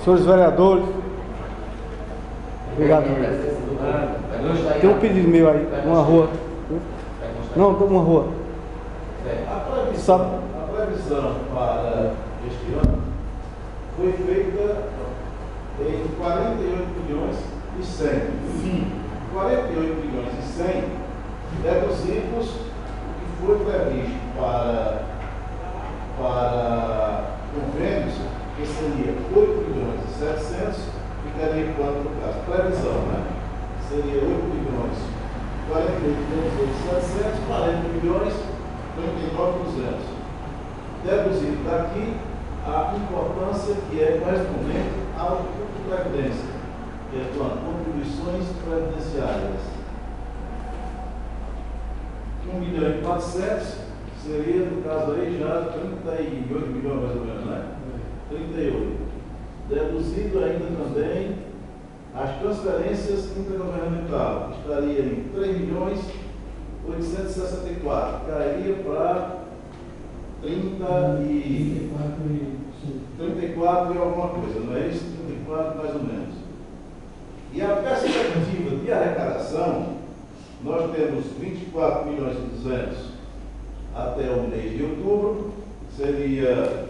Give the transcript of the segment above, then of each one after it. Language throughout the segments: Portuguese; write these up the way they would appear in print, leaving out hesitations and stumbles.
Senhores vereadores, obrigado. Tem um pedido meu aí, uma rua. Não, uma rua. A previsão para este ano foi feita em 48 milhões e 100. Sim. 48 milhões e 100 deduzimos o que foi previsto para convênios, que seria 8 milhões e 700, ficaria quanto no caso? Previsão, né? Seria 8 milhões, 48 milhões e 700, 40 milhões, 39,200. Deduzido daqui a importância que é correspondente ao custo de previdência, que é contribuições previdenciárias. 1 milhão e 400 seria, no caso aí, já 38 milhões mais ou menos, né? 38. Deduzido ainda também as transferências intergovernamentais, que estaria em 3 milhões 864, cairia para 34 e alguma coisa, não é isso? 34 mais ou menos. E a perspectiva de arrecadação, nós temos 24 milhões e 200 até o mês de outubro, seria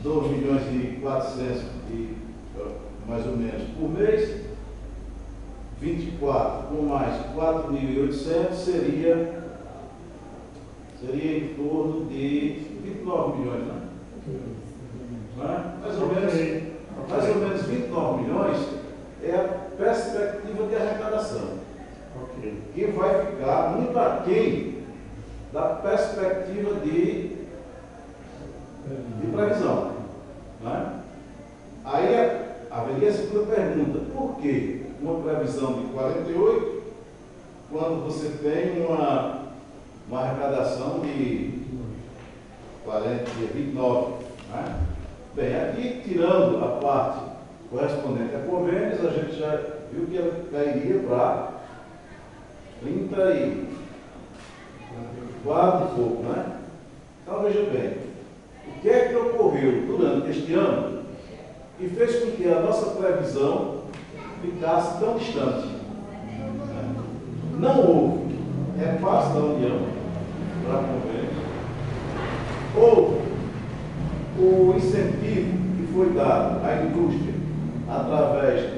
2 milhões e 400 mais ou menos por mês. 24 com mais 4.800 seria em torno de 29 milhões, né? Mais ou menos 29 milhões é a perspectiva de arrecadação, que vai ficar muito aquém da perspectiva de previsão, né? Aí haveria a segunda pergunta: por quê uma previsão de 48 quando você tem uma arrecadação de 29, né? Bem, aqui tirando a parte correspondente a convênios, a gente já viu que ela cairia para 34 e pouco, né? Então veja bem, o que é que ocorreu durante este ano que fez com que a nossa previsão ficasse tão distante? Não houve repasse da União para convênios, houve o incentivo que foi dado à indústria através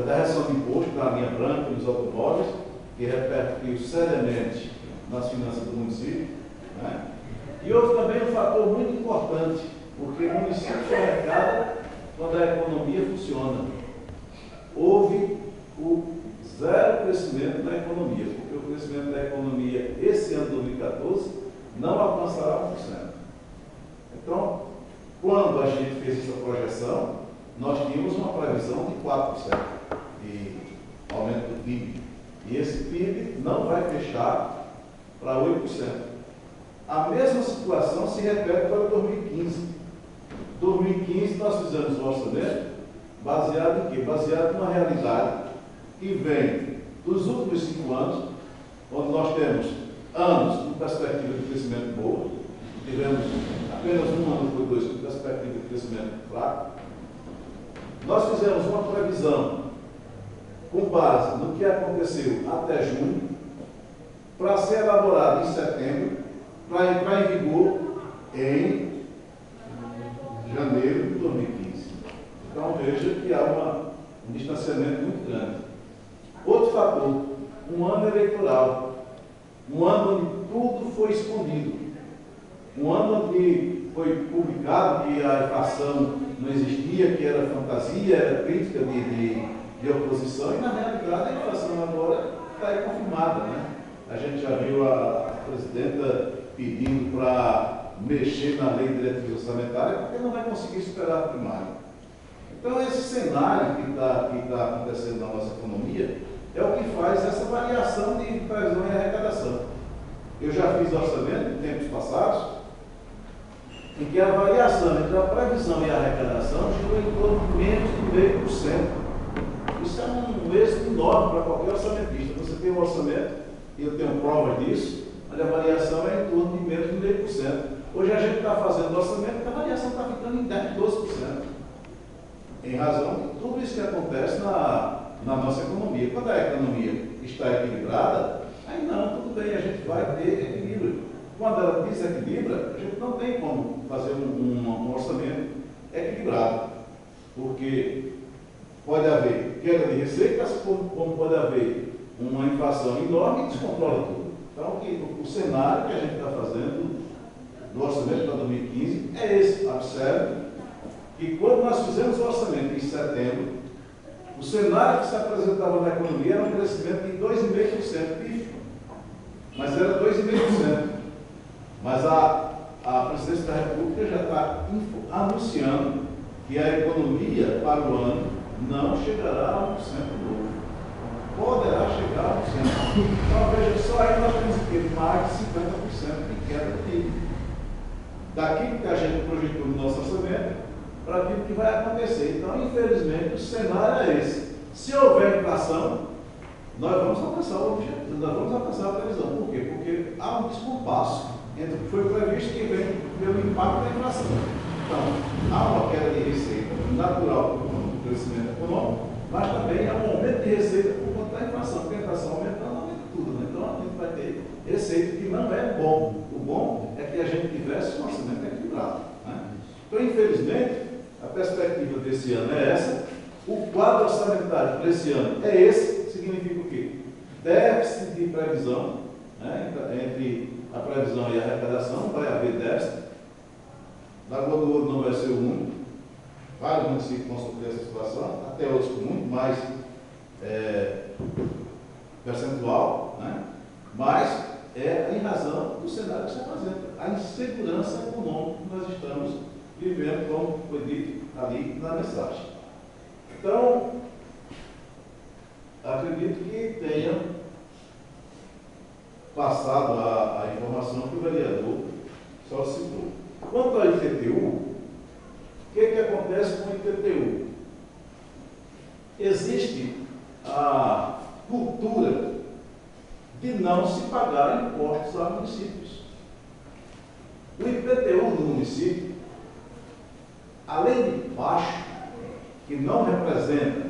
da redução de imposto da linha branca dos automóveis, que repercutiu seriamente nas finanças do município, né? E houve também um fator muito importante, porque o município só arrecada quando a economia funciona. Houve o zero crescimento da economia, porque o crescimento da economia esse ano, 2014, não alcançará 1%. Então, quando a gente fez essa projeção, nós tínhamos uma previsão de 4% de aumento do PIB. E esse PIB não vai fechar para 8%. A mesma situação se repete para 2015. Em 2015, nós fizemos um orçamento baseado em quê? Baseado numa realidade que vem dos últimos 5 anos, onde nós temos anos com perspectiva de crescimento boa, tivemos apenas um ano ou dois com perspectiva de crescimento fraco. Nós fizemos uma previsão com base no que aconteceu até junho, para ser elaborado em setembro, para entrar em vigor em janeiro de 2015. Então veja que há um distanciamento muito grande. Outro fator, um ano eleitoral, um ano onde tudo foi escondido, um ano onde foi publicado que a inflação não existia, que era fantasia, era crítica de oposição, e na realidade a inflação agora está aí confirmada, né? A gente já viu a presidenta pedindo para mexer na lei de diretriz orçamentária, porque não vai conseguir superar a primária. Então esse cenário que está acontecendo na nossa economia é o que faz essa variação de previsão e arrecadação. Eu já fiz orçamento em tempos passados, em que a variação entre a previsão e a arrecadação girou em torno de menos de 0,5%. Isso é um êxito enorme para qualquer orçamentista. Você tem um orçamento, e eu tenho provas disso, mas a variação é em torno de menos de 0,5%. Hoje a gente está fazendo orçamento e a variação está ficando em 10%. de 12%. Em razão de tudo isso que acontece na nossa economia. Quando a economia está equilibrada, aí não, tudo bem, a gente vai ter equilíbrio. Quando ela desequilibra, a gente não tem como fazer um orçamento equilibrado, porque pode haver queda de receitas, como pode haver uma inflação enorme que descontrola tudo. Então, o cenário que a gente está fazendo do orçamento para 2015 é esse. Observe que quando nós fizemos o orçamento em setembro, o cenário que se apresentava na economia era um crescimento de 2,5% pífio, mas era 2,5%. Mas a Presidência da República já está anunciando que a economia para o ano não chegará a 1% novo. Poderá chegar a 1%. Então, veja só, aí nós temos aqui mais de 50% de queda do PIB. Daquilo que a gente projetou no nosso orçamento para aquilo que vai acontecer. Então, infelizmente, o cenário é esse. Se houver inflação, nós vamos alcançar o objetivo, nós vamos alcançar a previsão. Por quê? Porque há um descompasso entre o que foi previsto e vem pelo impacto da inflação. Então, há uma queda de receita natural do crescimento econômico, mas também há um aumento de receita por conta da inflação, porque a inflação aumentando, aumenta tudo, né? Então, a gente vai ter receita que não é bom. O bom é que a gente tivesse um orçamento equilibrado, né? Então, infelizmente, a perspectiva desse ano é essa. O quadro orçamentário para esse ano é esse. Significa o quê? Déficit de previsão, né? Entre a previsão e a arrecadação, vai haver déficit. Lagoa do Ouro não vai ser o único. Vários municípios vão sofrer essa situação, até outros com muito mais percentual, né? Mas é em razão do cenário que se apresenta, a insegurança econômica que nós estamos vivendo, como foi dito ali na mensagem. Então, acredito que tenha passado a informação que o vereador só citou. Quanto ao IPTU, o que acontece com o IPTU? Existe a cultura de não se pagar impostos a municípios. O IPTU do município, além de baixo, que não representa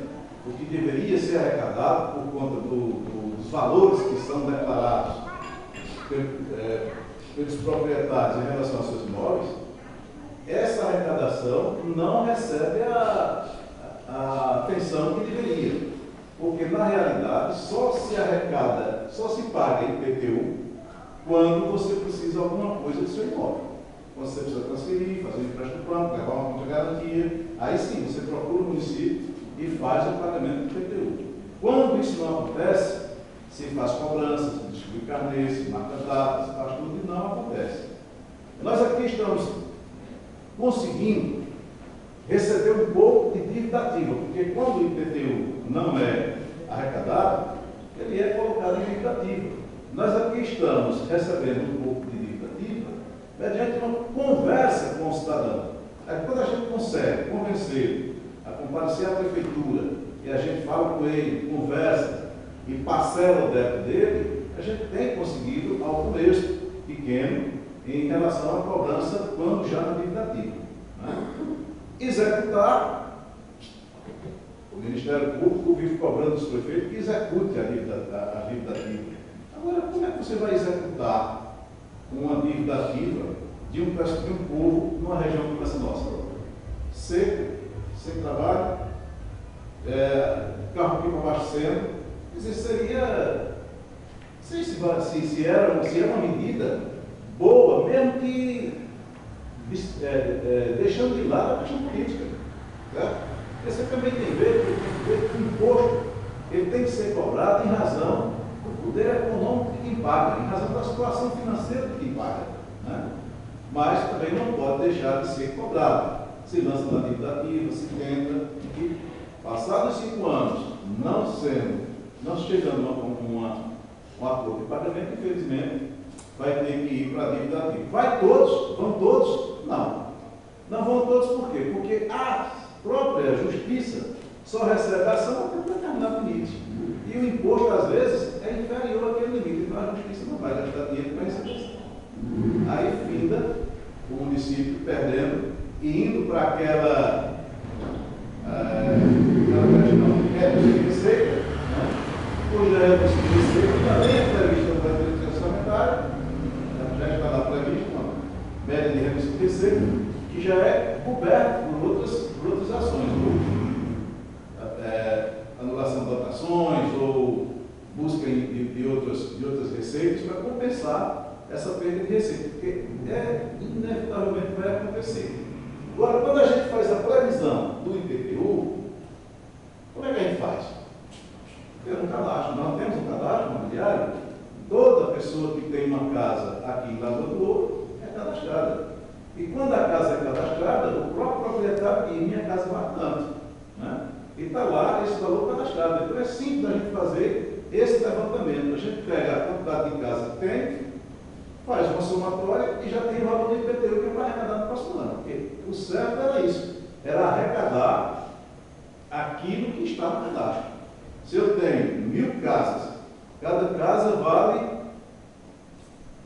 o que deveria ser arrecadado por conta dos valores que são declarados pelos proprietários em relação aos seus imóveis, essa arrecadação não recebe a atenção que deveria, porque na realidade só se arrecada, só se paga IPTU quando você precisa de alguma coisa do seu imóvel. Quando você precisa transferir, fazer um empréstimo plano, levar uma conta de garantia, aí sim você procura o município e faz o pagamento do IPTU. Quando isso não acontece, se faz cobrança, se distribui carnê, se marca data, se faz tudo e não acontece. Nós aqui estamos conseguindo receber um pouco de dívida ativa, porque quando o IPTU não é arrecadado, ele é colocado em dívida ativa. Nós aqui estamos recebendo um pouco de dívida ativa mediante uma conversa com o cidadão. Aí, quando a gente consegue convencer a comparecer à prefeitura e a gente fala com ele, conversa e parcela o débito dele, a gente tem conseguido algum êxito pequeno em relação à cobrança quando já na dívida ativa, né? Executar, o Ministério Público vive cobrando dos prefeitos que execute a dívida ativa. Agora, como é que você vai executar uma dívida ativa de um povo numa região como essa nossa? Seco, sem trabalho, carro pipa abastecendo. Quer dizer, seria, não sei se era uma medida boa, mesmo que deixando de lado a questão política. Certo? Porque você também tem que ver que o imposto ele tem que ser cobrado em razão do poder econômico de quem paga, em razão da situação financeira de quem paga, né? Mas também não pode deixar de ser cobrado. Se lança na dívida ativa, se tenta, e passados 5 anos, não chegando a um acordo de pagamento, infelizmente, vai ter que ir para a dívida ativa. Vai todos? Vão todos? Não. Não vão todos por quê? Porque a própria justiça só recebe a ação até um determinado limite. E o imposto, às vezes, é inferior àquele limite. Então a justiça não vai gastar dinheiro para receber. Aí finda o município perdendo e indo para aquela questão de redução de receita, né? Cuja redução de receita também é prevista no projeto orçamentário, já está lá previsto uma média de redução de receita, que já é coberta por outras ações, anulação de dotações ou busca de outras receitas para compensar essa perda de receita, porque inevitavelmente vai acontecer. Agora, quando a gente faz a previsão do IPTU, como é que a gente faz? Tem um cadastro, nós temos um cadastro imobiliário, toda pessoa que tem uma casa aqui em Lagoa do Ouro é cadastrada. E quando a casa é cadastrada, o próprio proprietário diz, minha casa vale tanto, né? E está lá esse valor cadastrado. Então é simples a gente fazer esse levantamento. A gente pega a quantidade de casa que tem, faz uma somatória e já tem o valor do IPTU que vai arrecadar no próximo ano. Porque o certo era isso, era arrecadar aquilo que está no cadastro. Se eu tenho 1000 casas, cada casa vale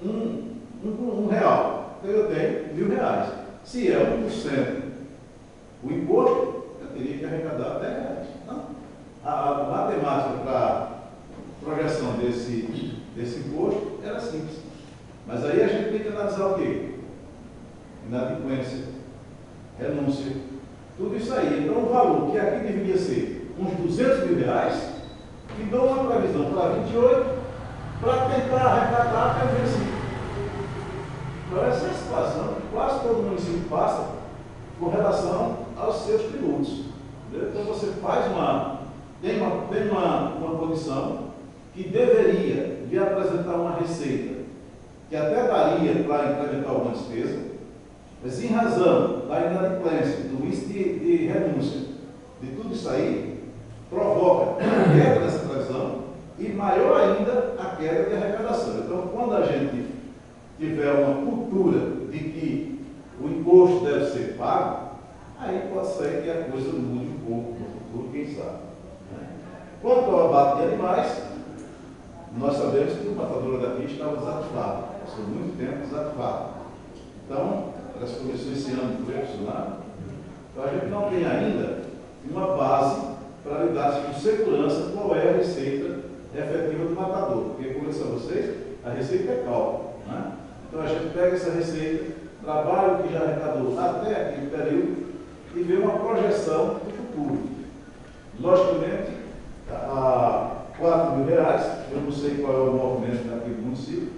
um real. Então eu tenho R$1.000. Se é 1% o imposto, eu teria que arrecadar R$10. Então, a matemática para projeção desse imposto era simples. Mas aí a gente tem que analisar o quê? Inadimplência, renúncia, tudo isso aí. Então o valor que aqui deveria ser uns R$200 mil, que dou uma previsão para 28, para tentar arrecadar até o vencimento. Então essa é a situação que quase todo município passa com relação aos seus tributos. Entendeu? Então você faz tem uma condição que deveria lhe apresentar uma receita que até daria para implementar alguma despesa, mas em razão da inadimplência, do índice de renúncia, de tudo isso aí, provoca a queda dessa previsão e maior ainda a queda de arrecadação. Então, quando a gente tiver uma cultura de que o imposto deve ser pago, aí pode ser que a coisa mude um pouco no futuro, quem sabe. Né? Quanto ao abate de animais, nós sabemos que o matador daqui estava desativado, passou muito tempo desativado. Então, parece que começou esse ano, foi funcionar. Então, a gente não tem ainda uma base para lidar com segurança qual é a receita efetiva do matador. Porque, como eu disse a vocês, a receita é cálculo. Né? Então, a gente pega essa receita, trabalha o que já arrecadou até aquele período e vê uma projeção do futuro. Logicamente, a R$4.000, eu não sei qual é o movimento daquele município,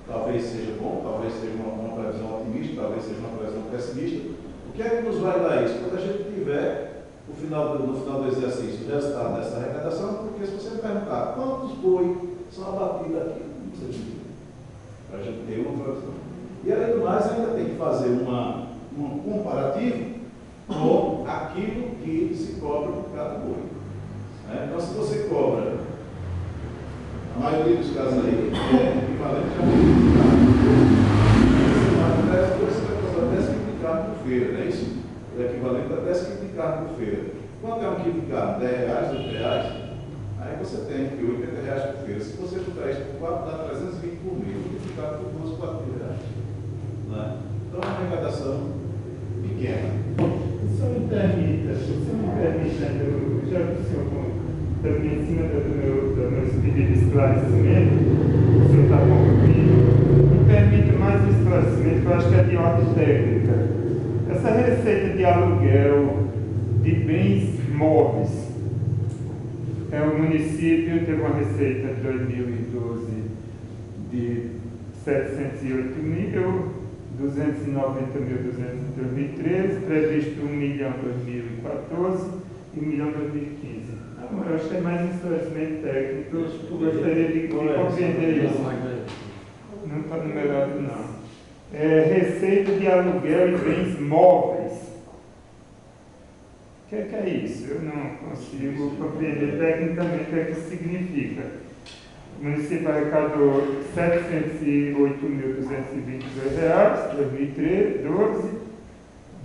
talvez seja bom, talvez seja uma previsão otimista, talvez seja uma previsão pessimista. O que é que nos vai dar isso? Quando a gente tiver, no final do exercício, o resultado dessa arrecadação, porque se você me perguntar quantos boi são abatidos aqui, não sei dizer, para a gente ter uma previsão. E além do mais, ainda tem que fazer um comparativo com aquilo que se cobra por cada boi. Então, se você cobra, a maioria dos casos aí é equivalente a você vai cobrar 10 quilos de carne por feira, não é isso? É equivalente a 10 quilos de carne por feira. Quanto é um quilo de carne? R$10, R$8? Aí você tem que R$80 por feira. Se você juntar isso por 4, dá 320 por mês. Multiplicado por 12, R$4.000. Né? Então, é uma arrecadação pequena. Se me permita, eu já que o senhor também em cima do meu pedido de esclarecimento, o senhor está concluindo, me permita mais um esclarecimento que eu acho que é de ordem técnica. Essa receita de aluguel de bens móveis, o município teve uma receita de 2012 de 708 mil, 290.200 em 2013, previsto 1 milhão em 2014 e 1 milhão em 2015. Agora, eu acho que é mais um esclarecimento técnico, eu gostaria de compreender isso. Não está numerado, não. Receita de aluguel e bens móveis. O que é isso? Eu não consigo compreender tecnicamente o que é que isso significa. O município arrecadou R$ 708.222 em 2012,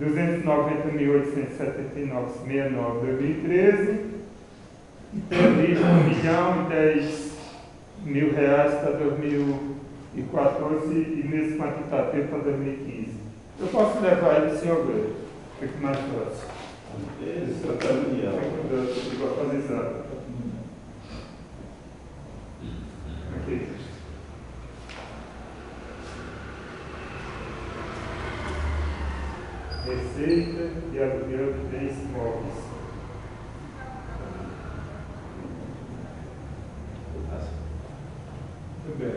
R$ 290.879,69 em 2013 e previsto R$ 1.010.000 para 2014 e mesmo quantitativo para 2015. Eu posso levar ele, senhor Grande? Fica mais fácil. Esse é o caminho. Fica localizado. Aqui. Receita e aluguel de bens móveis. Muito bem.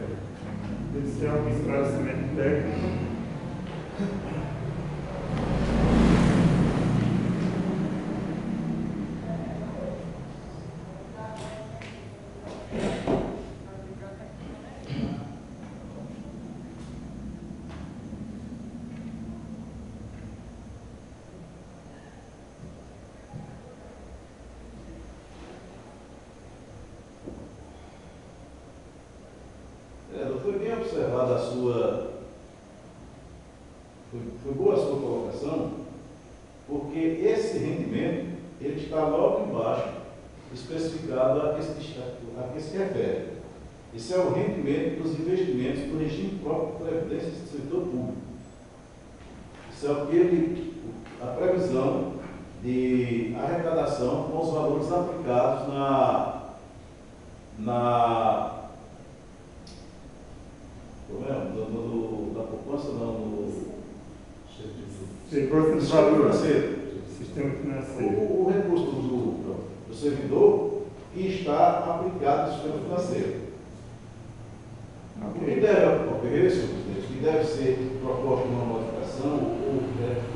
Eles têm algum esclarecimento técnico? Foi bem observada a sua. Foi boa a sua colocação, porque esse rendimento ele está logo embaixo, especificado a que se refere. Esse é o rendimento dos investimentos do regime próprio de previdência do setor público. Isso é a previsão de arrecadação com os valores aplicados da poupança, Sistema financeiro. O recurso do servidor que está aplicado no sistema financeiro. O que deve ocorrer, senhor presidente, que deve ser proposta uma modificação,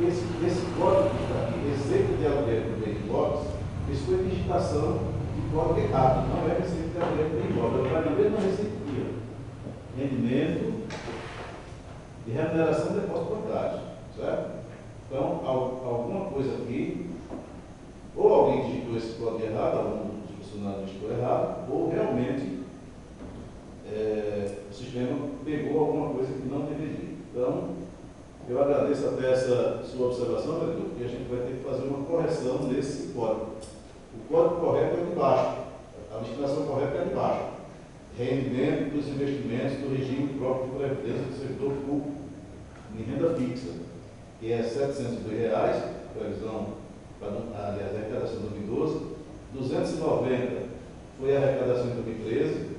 esse código que está aqui, receita de aluguel de bem imóveis, isso foi digitação de código errado, não é receita de aluguel de bem imóveis, vai na mesma receita. Rendimento e remuneração de depósito bancário, certo? Então, alguma coisa aqui, ou alguém digitou esse código errado, algum dos funcionários digitou errado, ou realmente o sistema pegou alguma coisa que não deveria. Então, eu agradeço até essa sua observação, vereador, porque a gente vai ter que fazer uma correção nesse código. O código correto é de baixo, a destinação correta é de baixo. Rendimento dos investimentos do regime próprio de previdência do servidor público em renda fixa, que é R$ 702, previsão, aliás, a arrecadação de 2012, 290 foi a arrecadação em 2013,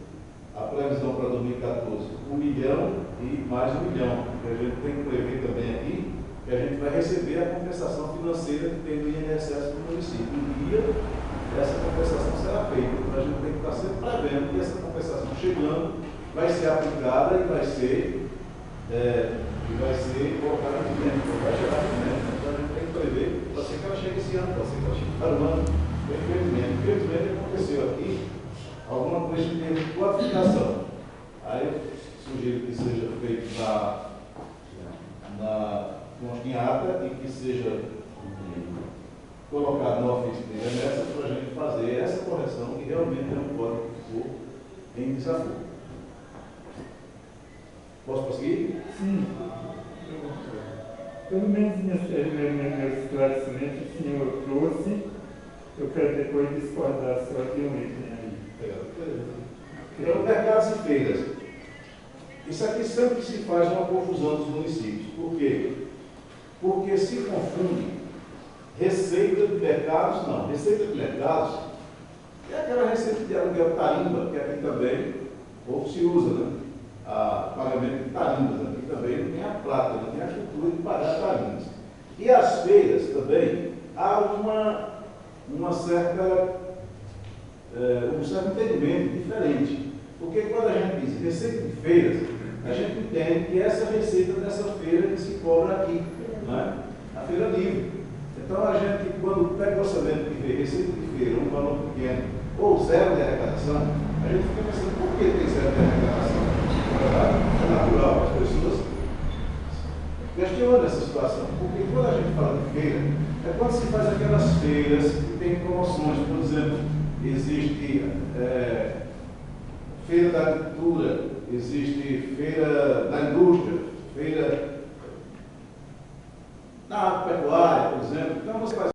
a previsão para 2014, 1 milhão e mais 1 milhão, que a gente tem que prever também aqui, que a gente vai receber a compensação financeira que tem do INSS do município. Um dia, essa compensação será feita. Então, a gente tem que estar sempre prevendo que essa compensação chegando vai ser aplicada e vai ser colocada em dentro, vai gerar rendimento. Então, a gente tem que prever, pode ser que ela chegue esse ano, pode ser que ela chegue para o ano. Infelizmente, aconteceu aqui alguma coisa em termos de qualificação. Aí eu sugiro que seja feito conste em ata e que seja colocado no ofício de remessa para a gente fazer essa correção que realmente é um código que ficou em desafio. Posso prosseguir? Sim. Pelo menos meus esclarecimentos o senhor trouxe, eu quero depois discordar só de um item aí. Então, mercados e feiras. Isso aqui sempre se faz uma confusão dos municípios. Por quê? Porque se confunde receita de mercados, não. Receita de mercados é aquela receita de aluguel tarimba, que aqui também pouco se usa, né? A pagamento de tarimbas, aqui também não tem a prata, não tem a cultura de pagar tarimbas. E as feiras também há um certo entendimento diferente. Porque quando a gente diz receita de feiras, a gente entende que essa receita dessa feira que se cobra aqui, né? A feira livre. Então a gente, quando pega o orçamento de feira, receita de feira, um valor pequeno, ou zero de arrecadação, a gente fica pensando, por que tem zero de arrecadação? É natural que as pessoas questionam essa situação, porque quando a gente fala de feira, é quando se faz aquelas feiras que tem promoções, por exemplo, existe feira da agricultura, existe feira da indústria, feira da pecuária, por exemplo. Então você faz